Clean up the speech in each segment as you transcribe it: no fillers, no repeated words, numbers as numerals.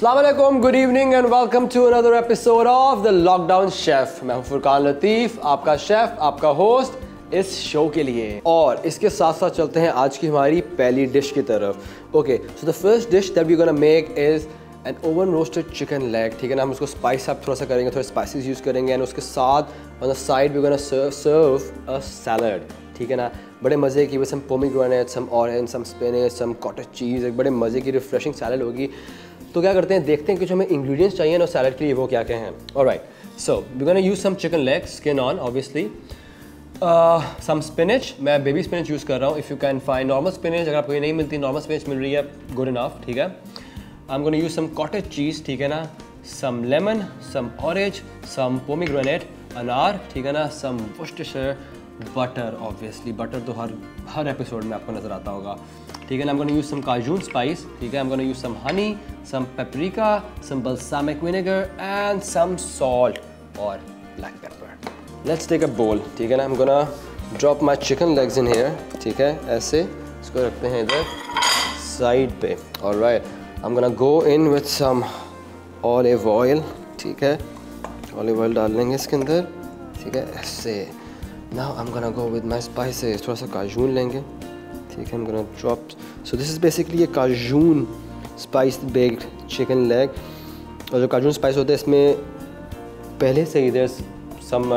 अस्सलाम वालेकुम, good evening and welcome to another episode of the lockdown chef. मैं हूं फुरकान लतीफ़, आपका शेफ, आपका होस्ट इस शो के लिए। और इसके साथ साथ चलते हैं आज की हमारी पहली डिश की तरफ। Okay, so the first dish that we gonna make is an oven roasted chicken leg. ठीक है ना, हम उसको स्पाइस अप थोड़ा सा करेंगे, थोड़े स्पाइसेस यूज़ करेंगे एंड उसके साथ on the side we gonna serve a salad. ठीक है ना, बड़े मज़े की, with some pomegranate, some orange, some spinach, some cottage cheese, एक बड़े मज़े की रिफ्रेशिंग सैलड होगी। तो क्या करते हैं, देखते हैं कि जो हमें इंग्रेडिएंट्स चाहिए ना सैलड के लिए वो क्या क्या हैं। Alright, so we gonna use some chicken leg, skin on obviously, some spinach. मैं बेबी स्पिनच यूज़ कर रहा हूँ। If you can find normal spinach, अगर आपको ये नहीं मिलती, नॉर्मल स्पिनच मिल रही है, गुड इनफ। ठीक है, I am gonna use some cottage cheese, ठीक है ना, some lemon, some orange, some pomegranate, अनार, ठीक है ना, some Worcestershire butter. Obviously butter तो हर एपिसोड में आपको नज़र आता होगा। ठीक है ना, I'm gonna use some cajun spice, ठीक है, I'm gonna use some honey, some paprika, some balsamic vinegar and some salt और black pepper. Let's take a bowl, ठीक है ना, I'm gonna drop my chicken legs in here, ठीक है, ऐसे इसको रखते हैं इधर साइड पे। Alright, I'm gonna go in with some olive oil, ठीक है, olive oil डाल लेंगे इसके अंदर, ठीक है, ऐसे। Now I'm gonna go with my spices, थोड़ा सा काजून लेंगे, ठीक है, I'm gonna drop. So this is basically a cajun spiced baked chicken leg. और जो cajun spice होता है इसमें पहले से ही there's some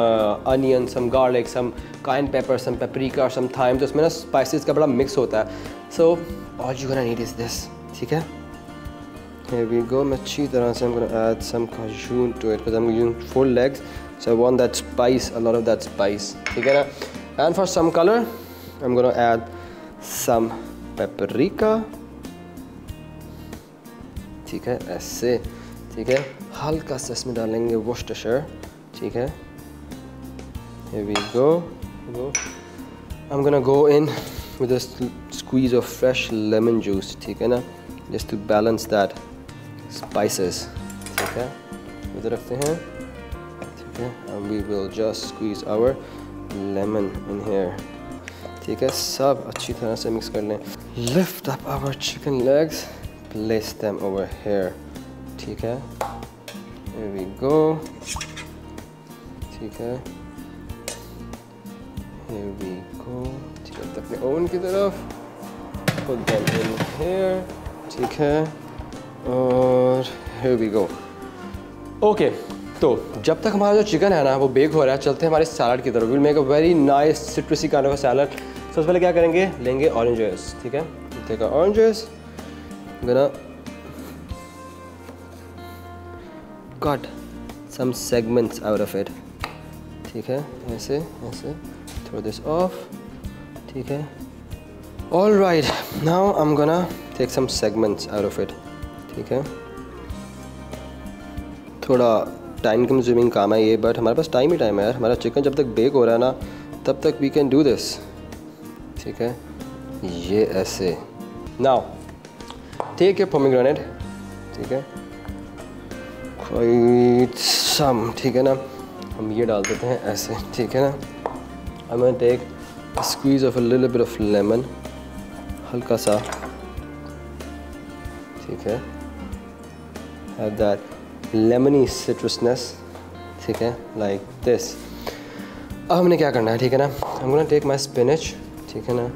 onion, some garlic, some cayenne pepper, some paprika, some thyme. तो इसमें ना spices का बड़ा mix होता है. So all you're gonna need is this. ठीक है? Here we go. मैं अच्छी तरह से I'm gonna add some cajun to it because I'm using 4 legs. So I want that spice, a lot of that spice. ठीक है ना? And for some color, I'm gonna add some paprika, ठीक है, ऐसे, ठीक है, हल्का सा इसमें डालेंगे वर्सेस्टायरशायर, ठीक है। Here we go. I'm gonna go in with a squeeze of fresh lemon juice, ठीक है ना, just to balance that spices, ठीक है, इधर रखते हैं, ठीक है, and we will just squeeze our lemon in here, ठीक है, सब अच्छी तरह से मिक्स कर लें। Lift up our chicken legs, place them over here, ठीक है, here we go, ठीक है, here we go, ठीक है, अपने ओवन की तरफ, put them in here, ठीक है, और here we go. Okay, तो जब तक हमारा जो चिकन है ना वो बेक हो रहा है, चलते हैं हमारे सैलड की तरफ। Will make a very nice citrusy kind of a salad. सबसे पहले क्या करेंगे, लेंगे ऑरेंज जूस, ठीक है, take a orange juice, gonna cut some segments out of it, ठीक है, ऐसे ऐसे, थ्रो दिस ऑफ, ठीक है। Alright, now I am gonna take some segments out of it, ठीक है। थोड़ा टाइम कंज्यूमिंग काम है ये, बट हमारे पास टाइम ही टाइम है यार। हमारा चिकन जब तक बेक हो रहा है ना तब तक वी कैन डू दिस, ठीक है, ये ऐसे। नाउ टेक ए पोमीग्रेनेट, ठीक है, क्वाइट सम, ठीक है ना, हम ये डाल देते हैं ऐसे, ठीक है ना। I am take squeeze of a little bit of lemon, हल्का सा, ठीक है, हैव दैट lemony citrusness, ठीक है, like this. अब हमने क्या करना है, ठीक है ना, I'm gonna take my spinach, ठीक है ना,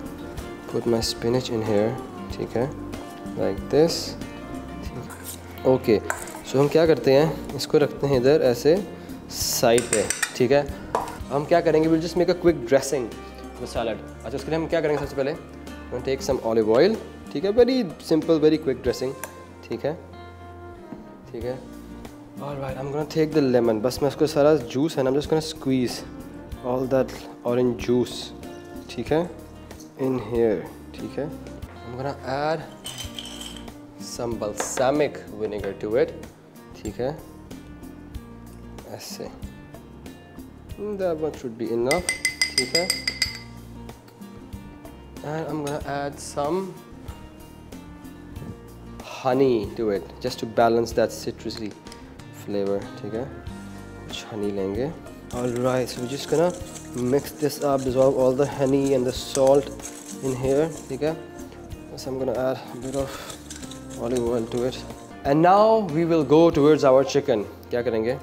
put my spinach in here, ठीक है, like this, ठीक है। ओके, सो हम क्या करते हैं, इसको रखते हैं इधर ऐसे साइड पे, ठीक है। हम क्या करेंगे, we'll just make a quick dressing the salad. अच्छा, उसके लिए हम क्या करेंगे, सबसे पहले I'm gonna take some olive oil, ठीक है, very simple, very quick dressing, ठीक है, ठीक है। Alright, I'm gonna take the lemon. बस मैं उसको सारा जूस है ना, I'm just gonna squeeze all that orange juice, ठीक है, in here, ठीक है। I'm gonna add some balsamic vinegar to it, ठीक है, ऐसे। That one should be enough, ठीक है। And I'm gonna add some honey to it, just to balance that citrusy flavor, ठीक है, कुछ honey लेंगे। Alright, so we're just gonna mix this up, dissolve all the honey and the salt in here, ठीक है। So I'm gonna add a bit of olive oil to it, and now we will go towards our chicken. क्या करेंगे?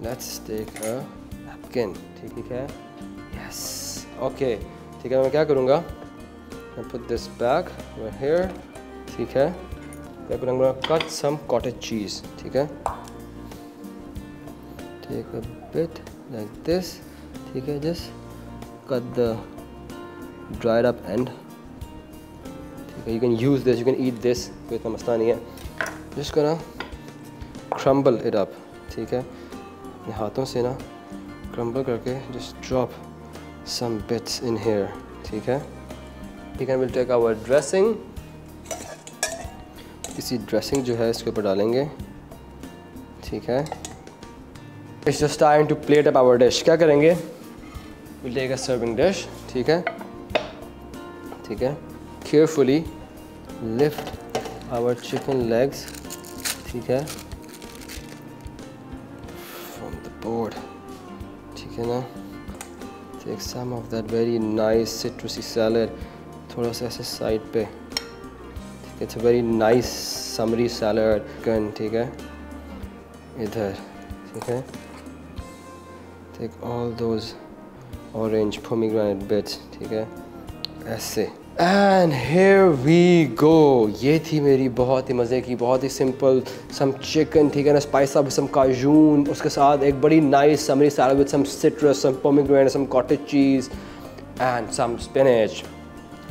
Let's take a napkin. ठीक है, yes, okay. ठीक है, मैं क्या करूँगा, मैं पुट दिस बैक हियर। ठीक है, क्या करूँगा, कट सम कॉटेज चीज़। ठीक है, take a bit like this. ठीक है, just cut the dried up end. ठीक है, you can use this, you can eat this, कोई इतना मसला नहीं है। जस्ट करा क्रम्बल इट अप। ठीक है, अपने हाथों से ना क्रम्बल करके just drop some bits in here. ठीक है, ठीक है, विल टेक आवर ड्रेसिंग। इसी ड्रेसिंग जो है इसके ऊपर डालेंगे। ठीक है, it's just time to plate up our dish. क्या करेंगे, will take a serving dish. ठीक है, ठीक है, carefully lift our chicken legs. ठीक है, फ्रॉम द बोर्ड। ठीक है ना, take some of that very nice citrusy salad, थोड़ा सा ऐसे साइड पे। ठीक है, it's a very nice summery salad chicken. ठीक है, इधर। ठीक है, take all those orange pomegranate bits. ठीक है, ऐसे। And here we go. ये थी मेरी बहुत ही मज़े की, बहुत ही सिंपल सम चिकन। ठीक है ना, स्पाइस अप सम काजून, उसके साथ एक बड़ी nice summery salad with some citrus, some pomegranate, some cottage cheese and some spinach.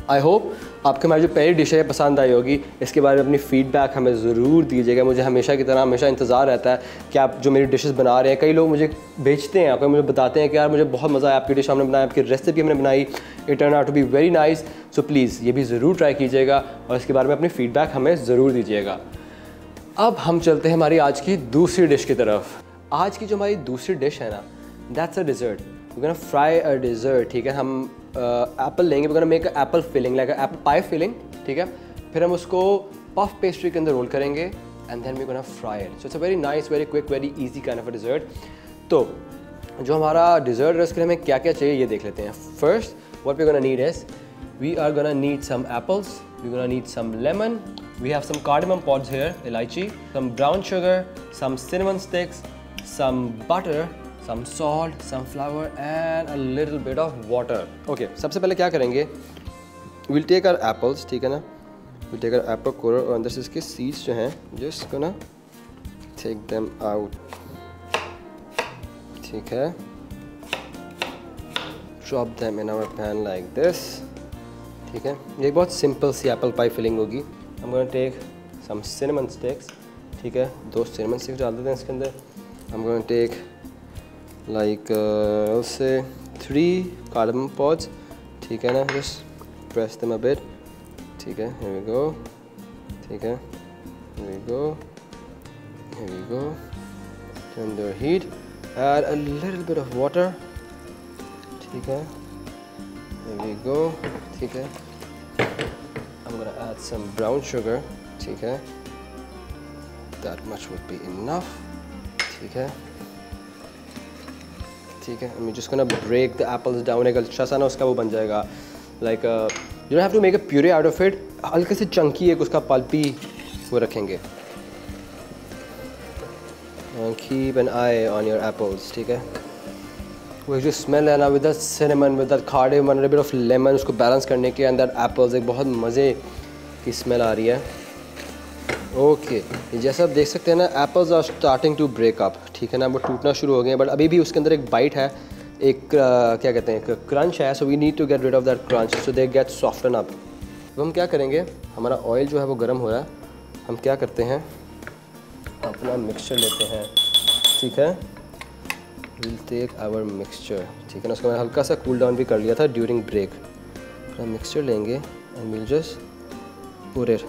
I hope आपको हमारी जो पहली डिश है पसंद आई होगी। इसके बारे में अपनी फ़ीडबैक हमें ज़रूर दीजिएगा। मुझे हमेशा की तरह हमेशा इंतज़ार रहता है कि आप जो मेरी डिशेस बना रहे हैं। कई लोग मुझे भेजते हैं, कोई मुझे बताते हैं कि यार मुझे बहुत मज़ा आया, आपकी डिश हमने बनाई, आपकी रेसिपी हमने बनाई, it turn out to be very nice. So please ये भी ज़रूर ट्राई कीजिएगा और इसके बारे में अपनी फ़ीडबैक हमें ज़रूर दीजिएगा। अब हम चलते हैं हमारी आज की दूसरी डिश की तरफ। आज की जो हमारी दूसरी डिश है ना, that's a dessert. We gonna fry a dessert. ठीक है, हम एप्पल लेंगे, we gonna make a apple filling, like a apple pie filling. ठीक है, फिर हम उसको पफ पेस्ट्री के अंदर रोल करेंगे and then we gonna fry it. So it's a very nice, very quick, very easy kind of a dessert. तो जो हमारा डिज़र्ट है उसके लिए हमें क्या क्या चाहिए ये देख लेते हैं। First what we gonna need is, we are gonna need some apples, we're gonna need some lemon, we have some cardamom pods here, elaichi, some brown sugar, some cinnamon sticks, some butter, some salt, some flour and a little bit of water. Okay, सबसे पहले क्या करेंगे, we'll take our apples, ठीक है ना, we'll take our apple core और अंदर से इसके seeds जो हैं just gonna take them out. ठीक है, drop them in our pan like this. ठीक है, ये बहुत सिंपल सी एप्पल पाई फिलिंग होगी। I'm gonna take some cinnamon sticks। ठीक है, 2 cinnamon sticks डाल देते हैं इसके अंदर। I'm gonna take like I'll say 3 cardamom pods। ठीक है ना, just press them a bit। ठीक है, here we go। ठीक है, here we go, here we go। Turn the heat, add a little bit of water। ठीक है, here we go। ठीक है, I'm gonna add some brown sugar। ठीक है, that much would be enough। ठीक है, ठीक है, I'm just gonna break the apples down। एक अच्छा सा ना उसका वो बन जाएगा, like you don't have to make a puree out of it। हल्के से चंकी एक उसका पल्पी वो रखेंगे। Keep an eye on your apples। ठीक है, वो जो स्मेल है ना with that cinnamon, with that cardamom, a bit of lemon, उसको बैलेंस करने के अंदर एप्पल्स एक बहुत मज़े की स्मेल आ रही है। ओके, जैसा आप देख सकते हैं ना, apples are starting to break up. ठीक है ना, वो टूटना शुरू हो गए हैं, बट अभी भी उसके अंदर एक बाइट है, एक क्या कहते हैं, एक क्रंच है। So we need to get rid of that crunch so they get soften up. तो हम क्या करेंगे, हमारा ऑयल जो है वो गर्म हो रहा है, हम क्या करते हैं, अपना मिक्सचर लेते हैं। ठीक है, we'll take our mixture। ठीक है ना, उसको मैंने हल्का सा कूल डाउन भी कर लिया था ड्यूरिंग ब्रेक। हम मिक्सचर लेंगे and we'll just put it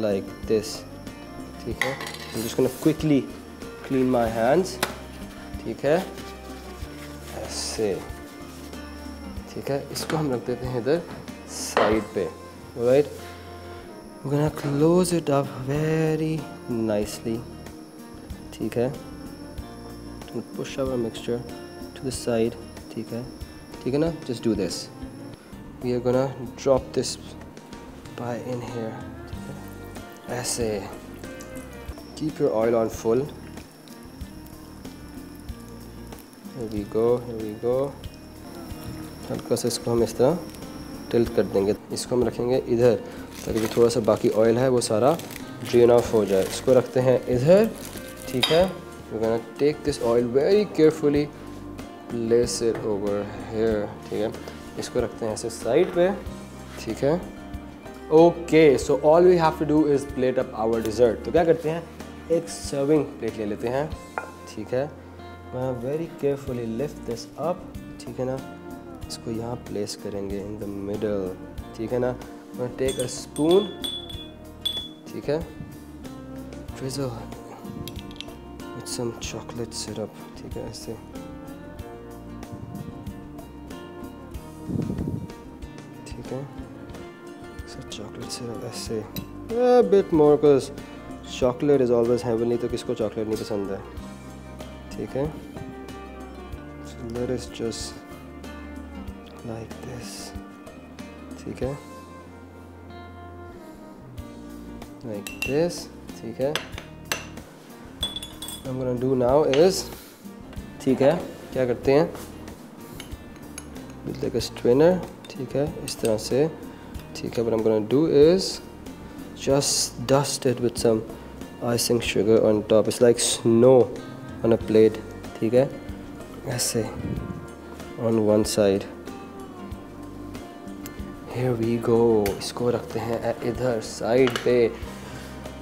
like this। ठीक है, I'm just gonna quickly clean my hands। ठीक है, ऐसे। ठीक है, इसको हम रख देते हैं इधर साइड पे। Right, we're gonna close it up very nicely। ठीक है, push our mixture to the side। ठीक है ना, just do this। We are gonna drop this pie in here। ठीक है, ऐसे। Keep your oil on full. Here we go। हल्का सा इसको हम इस तरह टिल्ट कर देंगे। इसको हम रखेंगे इधर ताकि जो थोड़ा सा बाकी ऑयल है वो सारा ड्रेन ऑफ हो जाए। इसको रखते हैं इधर, ठीक है। We're gonna take this oil very carefully, place it over here, ठीक है। इसको रखते हैं ऐसे साइड पे, ठीक है। Okay, so all we have to do is plate up our dessert. तो क्या करते हैं, एक सर्विंग प्लेट ले लेते हैं, ठीक है। Very carefully lift this up, ठीक है ना। इसको यहाँ प्लेस करेंगे इन द मिडल, ठीक है ना। टेक अ स्पून, ठीक है। drizzle with some chocolate syrup, ठीक है, ऐसे। ठीक है, so chocolate syrup ऐसे। A bit more because chocolate is always heavenly, तो किसको chocolate नहीं पसंद है, ठीक है। So let us just like this, ठीक है, like this, ठीक है। I'm gonna do now is, ठीक है, क्या करते हैं, we'll take a strainer, ठीक है, इस तरह से, ठीक है। What I'm gonna do is just dust it with some icing sugar on top. It's like snow on a plate, ठीक है, ऐसे on one side. Here we go। इसको रखते हैं इधर साइड पे।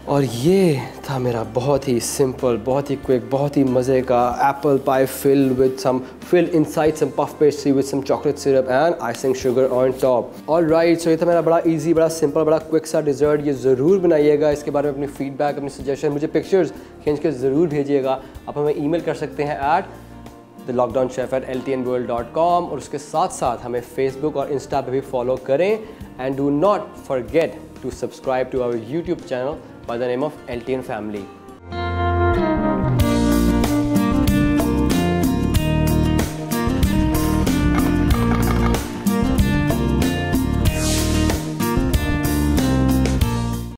और ये था मेरा बहुत ही सिंपल, बहुत ही क्विक, बहुत ही मज़े का apple pie fill inside some puff pastry with some chocolate syrup and icing sugar on top. Alright, so ये था मेरा बड़ा इजी, बड़ा सिंपल, बड़ा क्विक सा डिज़र्ट। ये ज़रूर बनाइएगा। इसके बारे में अपनी फीडबैक, अपनी सजेशन, मुझे पिक्चर्स खींच के ज़रूर भेजिएगा। आप हमें ईमेल कर सकते हैं at thelockdownchef@ltnworld.com, और उसके साथ साथ हमें फेसबुक और इंस्टा पे भी फॉलो करें। And do not forget to subscribe to our YouTube channel by the name of LTN Family।